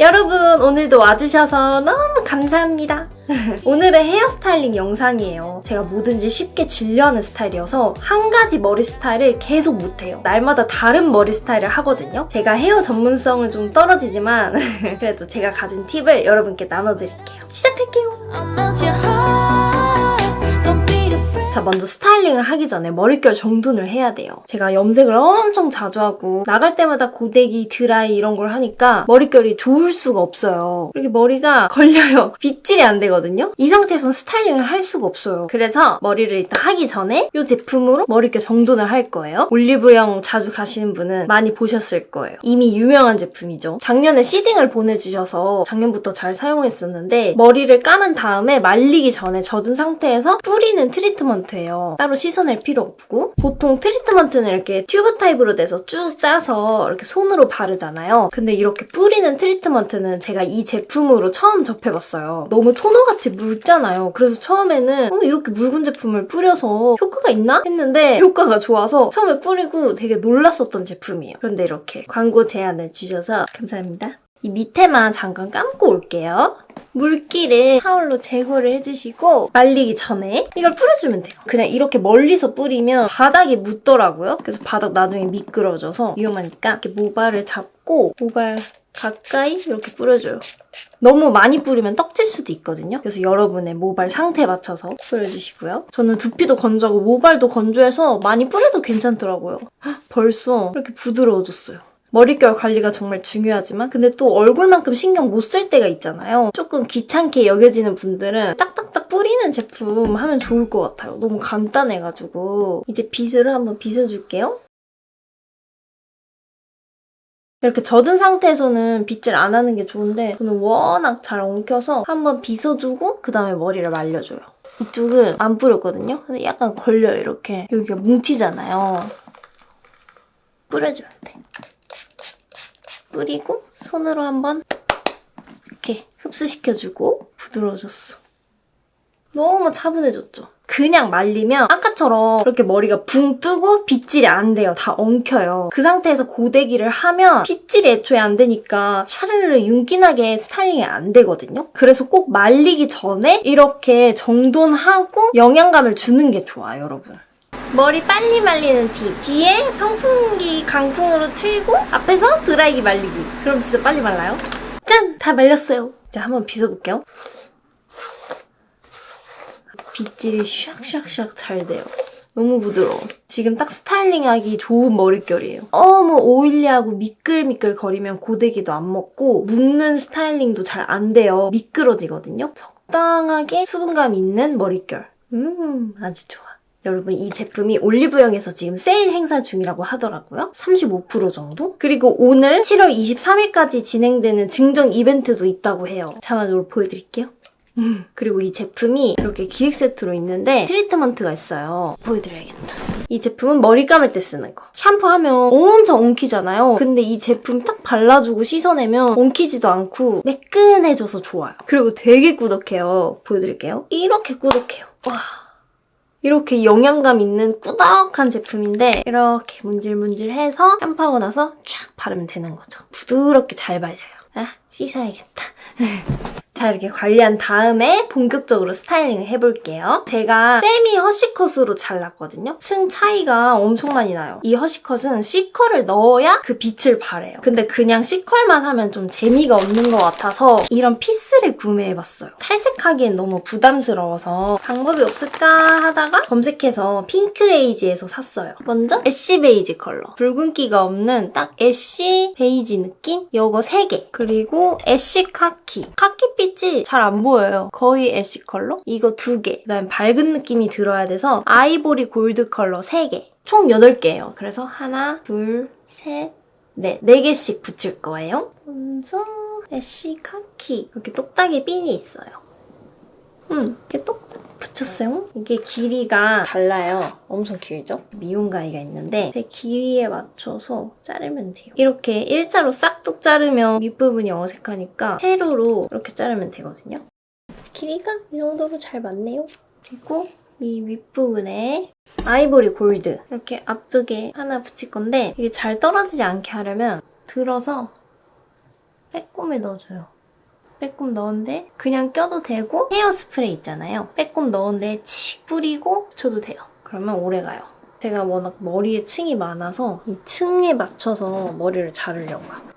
여러분 오늘도 와주셔서 너무 감사합니다. 오늘의 헤어스타일링 영상이에요. 제가 뭐든지 쉽게 질려하는 스타일이어서 한 가지 머리 스타일을 계속 못해요. 날마다 다른 머리 스타일을 하거든요. 제가 헤어 전문성은 좀 떨어지지만 그래도 제가 가진 팁을 여러분께 나눠드릴게요. 시작할게요. 자, 먼저 스타일링을 하기 전에 머릿결 정돈을 해야 돼요. 제가 염색을 엄청 자주 하고 나갈 때마다 고데기, 드라이 이런 걸 하니까 머릿결이 좋을 수가 없어요. 이렇게 머리가 걸려요. 빗질이 안 되거든요. 이 상태에서는 스타일링을 할 수가 없어요. 그래서 머리를 일단 하기 전에 이 제품으로 머릿결 정돈을 할 거예요. 올리브영 자주 가시는 분은 많이 보셨을 거예요. 이미 유명한 제품이죠. 작년에 시딩을 보내주셔서 작년부터 잘 사용했었는데 머리를 감은 다음에 말리기 전에 젖은 상태에서 뿌리는 트리트먼트 예요. 따로 씻어낼 필요 없고 보통 트리트먼트는 이렇게 튜브 타입으로 돼서 쭉 짜서 이렇게 손으로 바르잖아요. 근데 이렇게 뿌리는 트리트먼트는 제가 이 제품으로 처음 접해봤어요. 너무 토너같이 묽잖아요. 그래서 처음에는 이렇게 묽은 제품을 뿌려서 효과가 있나? 했는데 효과가 좋아서 처음에 뿌리고 되게 놀랐었던 제품이에요. 그런데 이렇게 광고 제안을 주셔서 감사합니다. 이 밑에만 잠깐 감고 올게요. 물기를 타올로 제거를 해주시고 말리기 전에 이걸 뿌려주면 돼요. 그냥 이렇게 멀리서 뿌리면 바닥이 묻더라고요. 그래서 바닥 나중에 미끄러져서 위험하니까 이렇게 모발을 잡고 모발 가까이 이렇게 뿌려줘요. 너무 많이 뿌리면 떡질 수도 있거든요. 그래서 여러분의 모발 상태에 맞춰서 뿌려주시고요. 저는 두피도 건조하고 모발도 건조해서 많이 뿌려도 괜찮더라고요. 벌써 이렇게 부드러워졌어요. 머릿결 관리가 정말 중요하지만 근데 또 얼굴만큼 신경 못 쓸 때가 있잖아요. 조금 귀찮게 여겨지는 분들은 딱딱딱 뿌리는 제품 하면 좋을 것 같아요. 너무 간단해가지고 이제 빗으로 한번 빗어줄게요. 이렇게 젖은 상태에서는 빗질 안 하는 게 좋은데 저는 워낙 잘 엉켜서 한번 빗어주고 그 다음에 머리를 말려줘요. 이쪽은 안 뿌렸거든요. 근데 약간 걸려요. 이렇게 여기가 뭉치잖아요. 뿌려줘야 돼. 뿌리고 손으로 한번 이렇게 흡수시켜주고 부드러워졌어. 너무 차분해졌죠? 그냥 말리면 아까처럼 이렇게 머리가 붕 뜨고 빗질이 안 돼요. 다 엉켜요. 그 상태에서 고데기를 하면 빗질이 애초에 안 되니까 샤르르 윤기나게 스타일링이 안 되거든요. 그래서 꼭 말리기 전에 이렇게 정돈하고 영양감을 주는 게 좋아요, 여러분. 머리 빨리 말리는 팁. 뒤에 선풍기 강풍으로 틀고 앞에서 드라이기 말리기. 그럼 진짜 빨리 말라요. 짠! 다 말렸어요. 이제 한번 빗어볼게요. 빗질이 샥샥샥 잘 돼요. 너무 부드러워. 지금 딱 스타일링하기 좋은 머릿결이에요. 너무 오일리하고 미끌미끌 거리면 고데기도 안 먹고 묶는 스타일링도 잘 안 돼요. 미끄러지거든요. 적당하게 수분감 있는 머릿결. 아주 좋아. 여러분 이 제품이 올리브영에서 지금 세일 행사 중이라고 하더라고요. 35% 정도? 그리고 오늘 7월 23일까지 진행되는 증정 이벤트도 있다고 해요. 자막으로 보여드릴게요. 그리고 이 제품이 이렇게 기획 세트로 있는데 트리트먼트가 있어요. 보여드려야겠다. 이 제품은 머리 감을 때 쓰는 거. 샴푸하면 엄청 엉키잖아요. 근데 이 제품 딱 발라주고 씻어내면 엉키지도 않고 매끈해져서 좋아요. 그리고 되게 꾸덕해요. 보여드릴게요. 이렇게 꾸덕해요. 와. 이렇게 영양감 있는 꾸덕한 제품인데 이렇게 문질문질해서 샴푸하고 나서 쫙 바르면 되는 거죠. 부드럽게 잘 발려요. 아, 씻어야겠다. 자, 이렇게 관리한 다음에 본격적으로 스타일링을 해볼게요. 제가 세미 허쉬컷으로 잘랐거든요. 층 차이가 엄청 많이 나요. 이 허쉬컷은 C컬을 넣어야 그 빛을 발해요. 근데 그냥 C컬만 하면 좀 재미가 없는 것 같아서 이런 피스를 구매해봤어요. 탈색하기엔 너무 부담스러워서 방법이 없을까 하다가 검색해서 핑크에이지에서 샀어요. 먼저 애쉬 베이지 컬러. 붉은기가 없는 딱 애쉬 베이지 느낌? 요거 3개. 그리고 애쉬 카키. 카키빛 잘 안 보여요. 거의 애쉬 컬러? 이거 2개. 그다음에 밝은 느낌이 들어야 돼서 아이보리 골드 컬러 3개. 총 8개예요. 그래서 하나, 둘, 셋, 넷. 4개씩 붙일 거예요. 먼저 애쉬 카키. 이렇게 똑딱이 핀이 있어요. 이렇게 똑딱 붙였어요. 이게 길이가 달라요. 엄청 길죠? 미용 가위가 있는데 제 길이에 맞춰서 자르면 돼요. 이렇게 일자로 싹둑 자르면 밑부분이 어색하니까 세로로 이렇게 자르면 되거든요. 길이가 이 정도로 잘 맞네요. 그리고 이 윗부분에 아이보리 골드 이렇게 앞쪽에 하나 붙일 건데 이게 잘 떨어지지 않게 하려면 들어서 빼꼼을 넣어줘요. 빼꼼 넣은데 그냥 껴도 되고 헤어스프레이 있잖아요. 빼꼼 넣은데 칙 뿌리고 붙여도 돼요. 그러면 오래가요. 제가 워낙 머리에 층이 많아서 이 층에 맞춰서 머리를 자르려고요.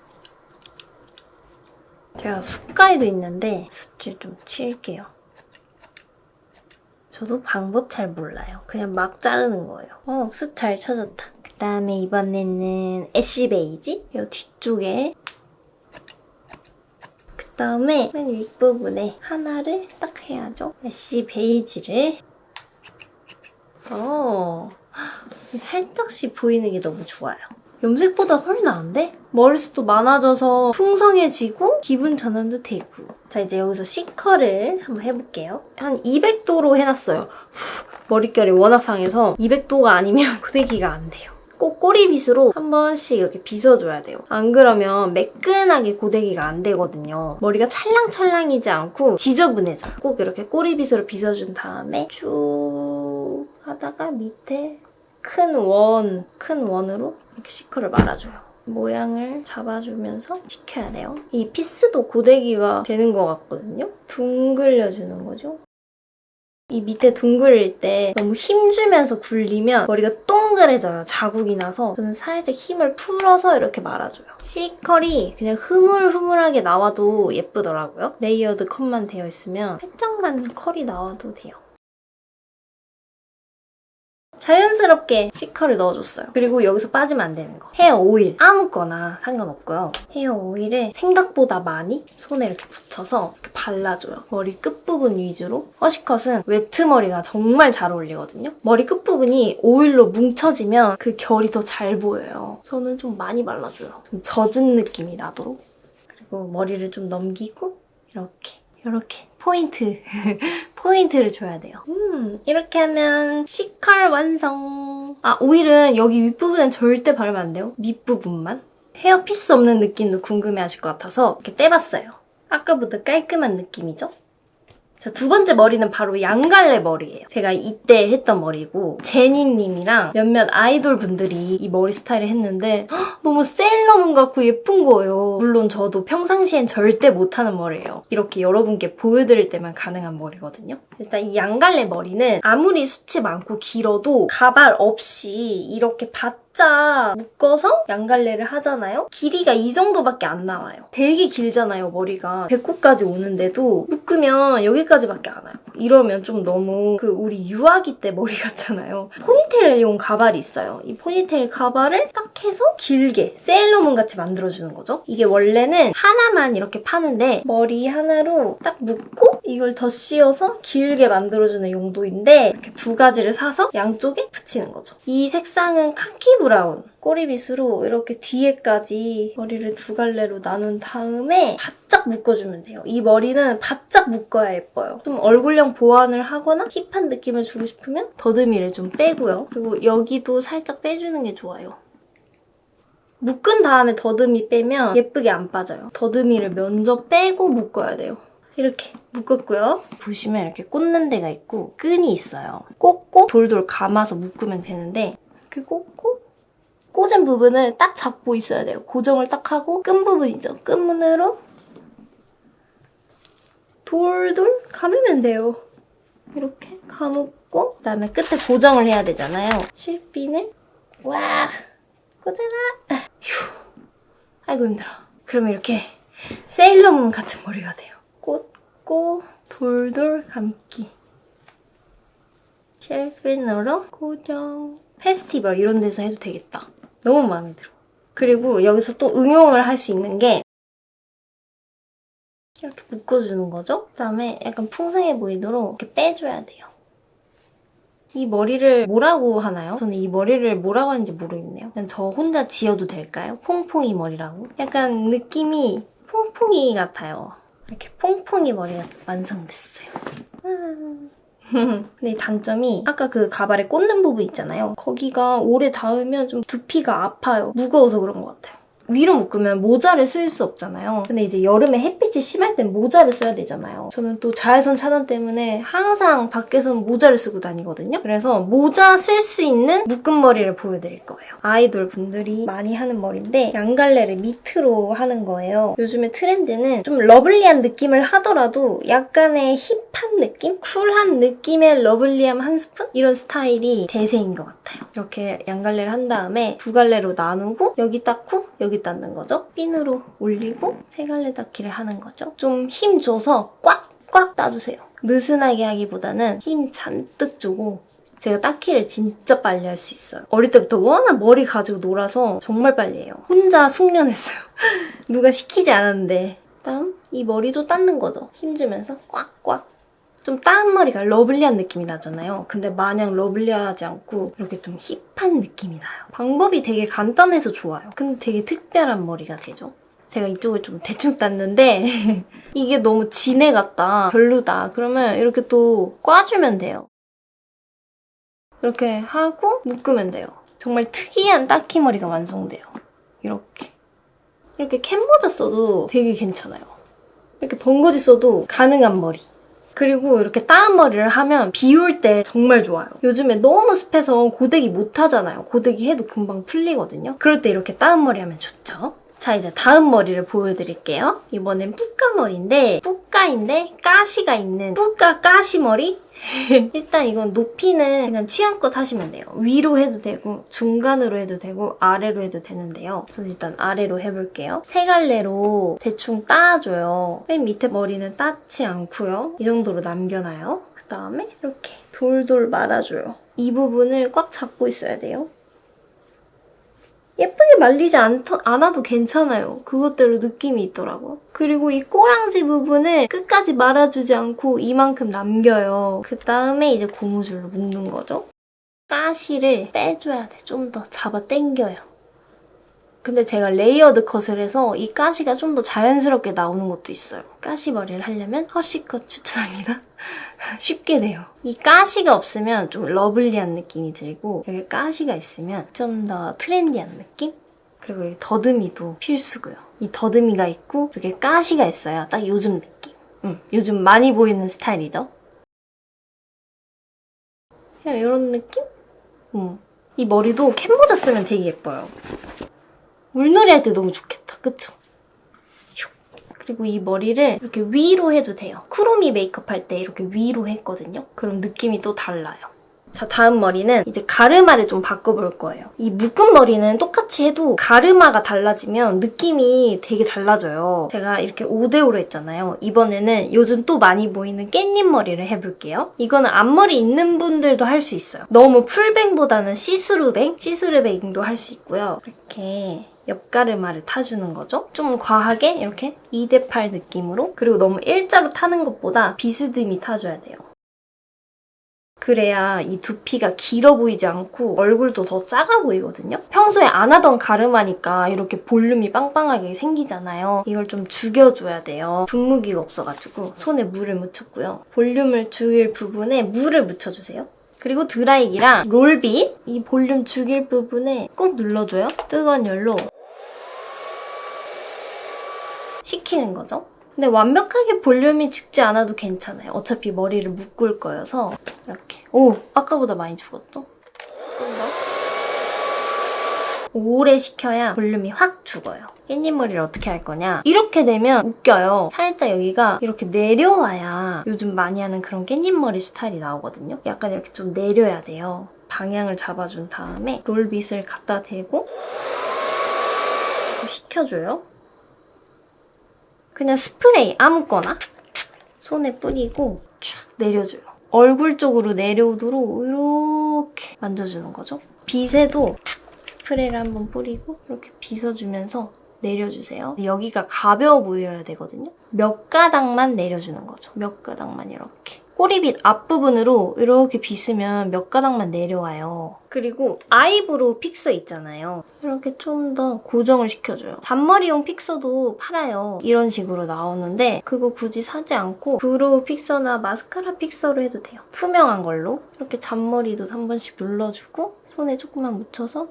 제가 숱가위도 있는데 숱을 좀 칠게요. 저도 방법 잘 몰라요. 그냥 막 자르는 거예요. 숱 잘 쳐졌다. 그다음에 이번에는 애쉬 베이지? 이 뒤쪽에 그다음에 맨 윗부분에 하나를 딱 해야죠. 애쉬 베이지를 살짝씩 보이는 게 너무 좋아요. 염색보다 훨씬 나은데? 머리숱도 많아져서 풍성해지고 기분 전환도 되고. 자, 이제 여기서 C컬을 한번 해볼게요. 한 200도로 해놨어요. 머릿결이 워낙 상해서 200도가 아니면 고데기가 안 돼요. 꼭 꼬리빗으로 한 번씩 이렇게 빗어줘야 돼요. 안 그러면 매끈하게 고데기가 안 되거든요. 머리가 찰랑찰랑이지 않고 지저분해져요. 꼭 이렇게 꼬리빗으로 빗어준 다음에 쭉 하다가 밑에 큰 원으로 이렇게 C컬을 말아줘요. 모양을 잡아주면서 식혀야 돼요. 이 피스도 고데기가 되는 것 같거든요. 둥글려주는 거죠. 이 밑에 둥글릴 때 너무 힘주면서 굴리면 머리가 동그래져요. 자국이 나서 저는 살짝 힘을 풀어서 이렇게 말아줘요. C컬이 그냥 흐물흐물하게 나와도 예쁘더라고요. 레이어드 컷만 되어 있으면 살짝만 컬이 나와도 돼요. 자연스럽게 C컬을 넣어줬어요. 그리고 여기서 빠지면 안 되는 거. 헤어 오일 아무거나 상관없고요. 헤어 오일을 생각보다 많이 손에 이렇게 붙여서 이렇게 발라줘요. 머리 끝부분 위주로. 허쉬컷은 웨트 머리가 정말 잘 어울리거든요. 머리 끝부분이 오일로 뭉쳐지면 그 결이 더 잘 보여요. 저는 좀 많이 발라줘요. 좀 젖은 느낌이 나도록. 그리고 머리를 좀 넘기고 이렇게 포인트를 줘야 돼요. 이렇게 하면 C컬 완성. 오일은 여기 윗부분엔 절대 바르면 안 돼요. 밑부분만. 헤어 피스 없는 느낌도 궁금해하실 것 같아서 이렇게 떼봤어요. 아까보다 깔끔한 느낌이죠? 자, 두 번째 머리는 바로 양갈래 머리예요. 제가 이때 했던 머리고 제니님이랑 몇몇 아이돌 분들이 이 머리 스타일을 했는데 너무 세일러문 같고 예쁜 거예요. 물론 저도 평상시엔 절대 못하는 머리예요. 이렇게 여러분께 보여드릴 때만 가능한 머리거든요. 일단 이 양갈래 머리는 아무리 숱이 많고 길어도 가발 없이 이렇게 바짝 묶어서 양갈래를 하잖아요? 길이가 이 정도밖에 안 나와요. 되게 길잖아요, 머리가. 배꼽까지 오는데도 묶으면 여기까지밖에 안 와요. 이러면 좀 너무 우리 유아기 때 머리 같잖아요. 포니테일용 가발이 있어요. 이 포니테일 가발을 딱 해서 길게 세일러문 같이 만들어주는 거죠. 이게 원래는 하나만 이렇게 파는데 머리 하나로 딱 묶고 이걸 더 씌워서 길게 만들어주는 용도인데 이렇게 두 가지를 사서 양쪽에 붙이는 거죠. 이 색상은 카키 브라운. 꼬리빗으로 이렇게 뒤에까지 머리를 두 갈래로 나눈 다음에 바짝 묶어주면 돼요. 이 머리는 바짝 묶어야 예뻐요. 좀 얼굴형 보완을 하거나 힙한 느낌을 주고 싶으면 더듬이를 좀 빼고요. 그리고 여기도 살짝 빼주는 게 좋아요. 묶은 다음에 더듬이 빼면 예쁘게 안 빠져요. 더듬이를 먼저 빼고 묶어야 돼요. 이렇게 묶었고요. 보시면 이렇게 꽂는 데가 있고 끈이 있어요. 꽂고 돌돌 감아서 묶으면 되는데 이렇게 꽂고 꽂은 부분을 딱 잡고 있어야 돼요. 고정을 딱 하고 끈 부분이죠. 끈문으로 돌돌 감으면 돼요. 이렇게 감고 그다음에 끝에 고정을 해야 되잖아요. 실핀을 와 꽂아라. 휴. 아이고 힘들어. 그러면 이렇게 세일러문 같은 머리가 돼요. 꽂고 돌돌 감기. 실핀으로 고정. 페스티벌 이런 데서 해도 되겠다. 너무 마음에 들어. 그리고 여기서 또 응용을 할 수 있는 게 이렇게 묶어주는 거죠. 그다음에 약간 풍성해 보이도록 이렇게 빼줘야 돼요. 이 머리를 뭐라고 하나요? 저는 이 머리를 뭐라고 하는지 모르겠네요. 그냥 저 혼자 지어도 될까요? 퐁퐁이 머리라고? 약간 느낌이 퐁퐁이 같아요. 이렇게 퐁퐁이 머리가 완성됐어요. 근데 이 단점이 아까 그 가발에 꽂는 부분 있잖아요. 거기가 오래 닿으면 좀 두피가 아파요. 무거워서 그런 것 같아요. 위로 묶으면 모자를 쓸 수 없잖아요. 근데 이제 여름에 햇빛이 심할 땐 모자를 써야 되잖아요. 저는 또 자외선 차단 때문에 항상 밖에서는 모자를 쓰고 다니거든요. 그래서 모자 쓸 수 있는 묶음머리를 보여드릴 거예요. 아이돌 분들이 많이 하는 머리인데 양갈래를 밑으로 하는 거예요. 요즘에 트렌드는 좀 러블리한 느낌을 하더라도 약간의 힙한 느낌? 쿨한 느낌의 러블리함 한 스푼? 이런 스타일이 대세인 것 같아요. 이렇게 양갈래를 한 다음에 두 갈래로 나누고 여기 닦고 여기 닦는 거죠. 핀으로 올리고 세 갈래 닦기를 하는 거죠. 좀 힘 줘서 꽉꽉 따주세요. 느슨하게 하기보다는 힘 잔뜩 주고 제가 닦기를 진짜 빨리 할 수 있어요. 어릴 때부터 워낙 머리 가지고 놀아서 정말 빨리 해요. 혼자 숙련했어요. 누가 시키지 않았는데. 다음 이 머리도 닦는 거죠. 힘주면서 꽉꽉. 좀 따은 머리가 러블리한 느낌이 나잖아요. 근데 마냥 러블리하지 않고 이렇게 좀 힙한 느낌이 나요. 방법이 되게 간단해서 좋아요. 근데 되게 특별한 머리가 되죠. 제가 이쪽을 좀 대충 땄는데 이게 너무 진해 같다, 별로다. 그러면 이렇게 또 꽈주면 돼요. 이렇게 하고 묶으면 돼요. 정말 특이한 따키 머리가 완성돼요. 이렇게 캔모자 써도 되게 괜찮아요. 이렇게 번거지 써도 가능한 머리. 그리고 이렇게 따은 머리를 하면 비 올 때 정말 좋아요. 요즘에 너무 습해서 고데기 못 하잖아요. 고데기 해도 금방 풀리거든요. 그럴 때 이렇게 따은 머리 하면 좋죠. 자, 이제 다음 머리를 보여드릴게요. 이번엔 뿌까 머리인데 뿌까인데 가시가 있는 뿌까 가시 머리? 일단 이건 높이는 그냥 취향껏 하시면 돼요. 위로 해도 되고 중간으로 해도 되고 아래로 해도 되는데요. 저는 일단 아래로 해볼게요. 세 갈래로 대충 따줘요. 맨 밑에 머리는 따지 않고요. 이 정도로 남겨놔요. 그 다음에 이렇게 돌돌 말아줘요. 이 부분을 꽉 잡고 있어야 돼요. 예쁘게 말리지 않아도 괜찮아요. 그것대로 느낌이 있더라고요. 그리고 이 꼬랑지 부분을 끝까지 말아주지 않고 이만큼 남겨요. 그 다음에 이제 고무줄로 묶는 거죠. 가시를 빼줘야 돼. 좀 더 잡아 당겨요. 근데 제가 레이어드 컷을 해서 이 가시가 좀 더 자연스럽게 나오는 것도 있어요. 가시 머리를 하려면 허쉬컷 추천합니다. 쉽게 돼요. 이 가시가 없으면 좀 러블리한 느낌이 들고 이렇게 가시가 있으면 좀 더 트렌디한 느낌? 그리고 이 더듬이도 필수고요. 이 더듬이가 있고 이렇게 가시가 있어요. 딱 요즘 느낌. 요즘 많이 보이는 스타일이죠. 그냥 이런 느낌? 이 머리도 캔모자 쓰면 되게 예뻐요. 물놀이 할 때 너무 좋겠다. 그쵸? 그리고 이 머리를 이렇게 위로 해도 돼요. 쿠로미 메이크업 할 때 이렇게 위로 했거든요. 그럼 느낌이 또 달라요. 자, 다음 머리는 이제 가르마를 좀 바꿔볼 거예요. 이 묶은 머리는 똑같이 해도 가르마가 달라지면 느낌이 되게 달라져요. 제가 이렇게 5대5로 했잖아요. 이번에는 요즘 또 많이 보이는 깻잎 머리를 해볼게요. 이거는 앞머리 있는 분들도 할 수 있어요. 너무 풀뱅보다는 시스루뱅도 할 수 있고요. 이렇게 옆가르마를 타주는 거죠. 좀 과하게 이렇게 2대8 느낌으로. 그리고 너무 일자로 타는 것보다 비스듬히 타줘야 돼요. 그래야 이 두피가 길어 보이지 않고 얼굴도 더 작아 보이거든요. 평소에 안 하던 가르마니까 이렇게 볼륨이 빵빵하게 생기잖아요. 이걸 좀 죽여줘야 돼요. 분무기가 없어가지고 손에 물을 묻혔고요. 볼륨을 죽일 부분에 물을 묻혀주세요. 그리고 드라이기랑 롤빗, 이 볼륨 죽일 부분에 꾹 눌러줘요. 뜨거운 열로 식히는 거죠. 근데 완벽하게 볼륨이 죽지 않아도 괜찮아요. 어차피 머리를 묶을 거여서 이렇게. 오! 아까보다 많이 죽었죠? 좀 더. 오래 식혀야 볼륨이 확 죽어요. 깻잎 머리를 어떻게 할 거냐? 이렇게 되면 웃겨요. 살짝 여기가 이렇게 내려와야 요즘 많이 하는 그런 깻잎 머리 스타일이 나오거든요. 약간 이렇게 좀 내려야 돼요. 방향을 잡아준 다음에 롤빗을 갖다 대고 식혀줘요. 그냥 스프레이 아무거나 손에 뿌리고 쫙 내려줘요. 얼굴 쪽으로 내려오도록 이렇게 만져주는 거죠. 빗에도 스프레이를 한번 뿌리고 이렇게 빗어주면서 내려주세요. 여기가 가벼워 보여야 되거든요. 몇 가닥만 내려주는 거죠. 몇 가닥만 이렇게. 꼬리빗 앞부분으로 이렇게 빗으면 몇 가닥만 내려와요. 그리고 아이브로우 픽서 있잖아요. 이렇게 좀 더 고정을 시켜줘요. 잔머리용 픽서도 팔아요. 이런 식으로 나오는데 그거 굳이 사지 않고 브로우 픽서나 마스카라 픽서로 해도 돼요. 투명한 걸로. 이렇게 잔머리도 한 번씩 눌러주고 손에 조금만 묻혀서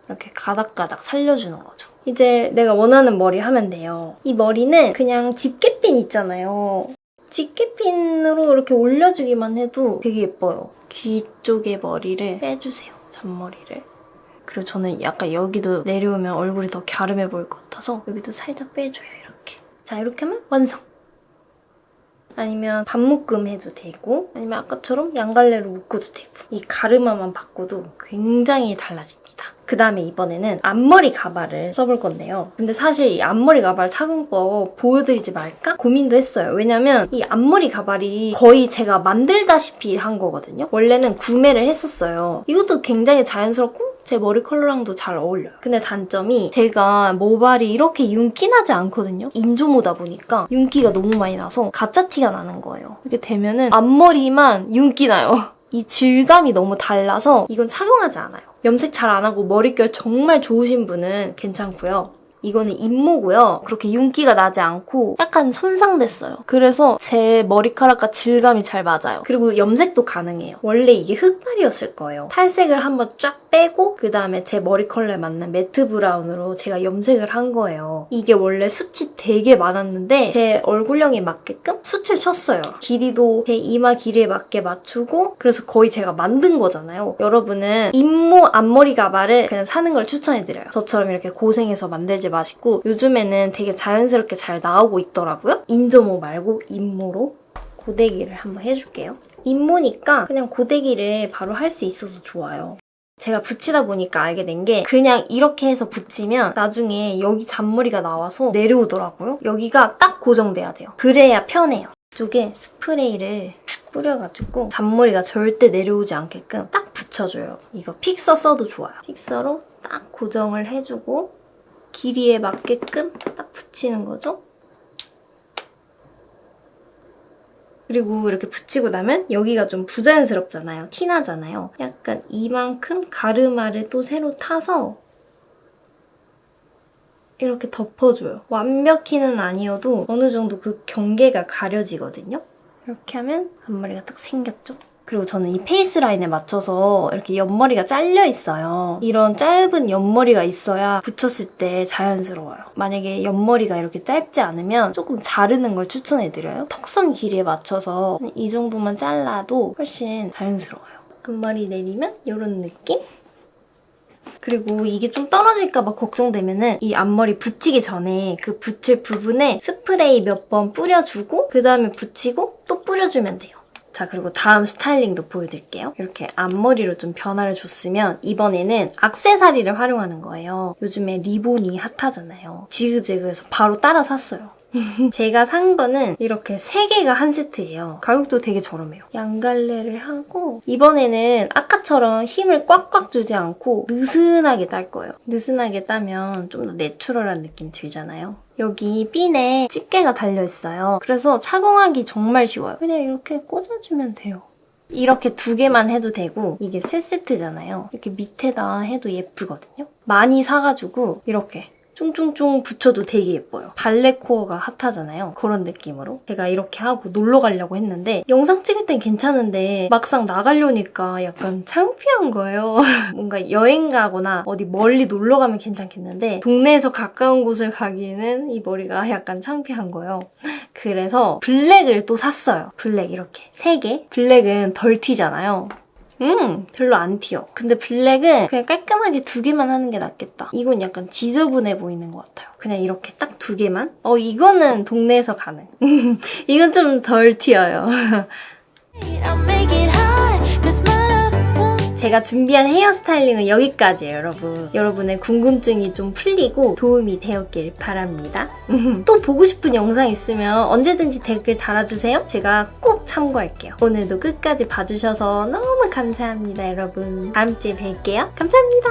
이렇게 가닥가닥 살려주는 거죠. 이제 내가 원하는 머리 하면 돼요. 이 머리는 그냥 집게핀 있잖아요. 집게핀으로 이렇게 올려주기만 해도 되게 예뻐요. 귀 쪽에 머리를 빼주세요. 잔머리를. 그리고 저는 약간 여기도 내려오면 얼굴이 더 갸름해 보일 것 같아서 여기도 살짝 빼줘요. 이렇게. 자, 이렇게 하면 완성! 아니면 반묶음 해도 되고 아니면 아까처럼 양갈래로 묶어도 되고 이 가르마만 바꿔도 굉장히 달라집니다. 그 다음에 이번에는 앞머리 가발을 써볼 건데요. 근데 사실 이 앞머리 가발 착용법 보여드리지 말까 고민도 했어요. 왜냐면 이 앞머리 가발이 거의 제가 만들다시피 한 거거든요. 원래는 구매를 했었어요. 이것도 굉장히 자연스럽고 제 머리 컬러랑도 잘 어울려요. 근데 단점이 제가 모발이 이렇게 윤기 나지 않거든요. 인조모다 보니까 윤기가 너무 많이 나서 가짜 티가 나는 거예요. 이렇게 되면은 앞머리만 윤기 나요. 이 질감이 너무 달라서 이건 착용하지 않아요. 염색 잘 안 하고 머릿결 정말 좋으신 분은 괜찮고요. 이거는 인모고요. 그렇게 윤기가 나지 않고 약간 손상됐어요. 그래서 제 머리카락과 질감이 잘 맞아요. 그리고 염색도 가능해요. 원래 이게 흑발이었을 거예요. 탈색을 한번 쫙 빼고 그 다음에 제 머리 컬러에 맞는 매트 브라운으로 제가 염색을 한 거예요. 이게 원래 숱이 되게 많았는데 제 얼굴형에 맞게끔 숱을 쳤어요. 길이도 제 이마 길이에 맞게 맞추고 그래서 거의 제가 만든 거잖아요. 여러분은 인모 앞머리 가발을 그냥 사는 걸 추천해드려요. 저처럼 이렇게 고생해서 만들지 마시고 요즘에는 되게 자연스럽게 잘 나오고 있더라고요. 인조모 말고 인모로 고데기를 한번 해줄게요. 인모니까 그냥 고데기를 바로 할 수 있어서 좋아요. 제가 붙이다 보니까 알게 된 게 그냥 이렇게 해서 붙이면 나중에 여기 잔머리가 나와서 내려오더라고요. 여기가 딱 고정돼야 돼요. 그래야 편해요. 이쪽에 스프레이를 뿌려가지고 잔머리가 절대 내려오지 않게끔 딱 붙여줘요. 이거 픽서 써도 좋아요. 픽서로 딱 고정을 해주고 길이에 맞게끔 딱 붙이는 거죠. 그리고 이렇게 붙이고 나면 여기가 좀 부자연스럽잖아요. 티나잖아요. 약간 이만큼 가르마를 또 새로 타서 이렇게 덮어줘요. 완벽히는 아니어도 어느 정도 그 경계가 가려지거든요. 이렇게 하면 앞머리가 딱 생겼죠? 그리고 저는 이 페이스 라인에 맞춰서 이렇게 옆머리가 잘려 있어요. 이런 짧은 옆머리가 있어야 붙였을 때 자연스러워요. 만약에 옆머리가 이렇게 짧지 않으면 조금 자르는 걸 추천해드려요. 턱선 길이에 맞춰서 이 정도만 잘라도 훨씬 자연스러워요. 앞머리 내리면 이런 느낌? 그리고 이게 좀 떨어질까봐 걱정되면은 이 앞머리 붙이기 전에 그 붙일 부분에 스프레이 몇 번 뿌려주고 그 다음에 붙이고 또 뿌려주면 돼요. 자, 그리고 다음 스타일링도 보여드릴게요. 이렇게 앞머리로 좀 변화를 줬으면 이번에는 액세서리를 활용하는 거예요. 요즘에 리본이 핫하잖아요. 지그재그해서 바로 따라 샀어요. 제가 산 거는 이렇게 3개가 한 세트예요. 가격도 되게 저렴해요. 양갈래를 하고 이번에는 아까처럼 힘을 꽉꽉 주지 않고 느슨하게 딸 거예요. 느슨하게 따면 좀 더 내추럴한 느낌 들잖아요. 여기 핀에 집게가 달려있어요. 그래서 착용하기 정말 쉬워요. 그냥 이렇게 꽂아주면 돼요. 이렇게 2개만 해도 되고 이게 3세트잖아요. 이렇게 밑에다 해도 예쁘거든요. 많이 사가지고 이렇게 쫑쫑쫑 붙여도 되게 예뻐요. 발레 코어가 핫하잖아요. 그런 느낌으로 제가 이렇게 하고 놀러 가려고 했는데 영상 찍을 땐 괜찮은데 막상 나가려니까 약간 창피한 거예요. 뭔가 여행 가거나 어디 멀리 놀러 가면 괜찮겠는데 동네에서 가까운 곳을 가기에는 이 머리가 약간 창피한 거예요. 그래서 블랙을 또 샀어요. 블랙 이렇게 3개. 블랙은 덜 튀잖아요. 별로 안 튀어. 근데 블랙은 그냥 깔끔하게 2개만 하는 게 낫겠다. 이건 약간 지저분해 보이는 것 같아요. 그냥 이렇게 딱 2개만? 이거는 동네에서 가능. 이건 좀 덜 튀어요. 제가 준비한 헤어스타일링은 여기까지예요, 여러분. 여러분의 궁금증이 좀 풀리고 도움이 되었길 바랍니다. 또 보고 싶은 영상 있으면 언제든지 댓글 달아주세요. 제가 꼭 참고할게요. 오늘도 끝까지 봐주셔서 너무 감사합니다, 여러분. 다음 주에 뵐게요. 감사합니다.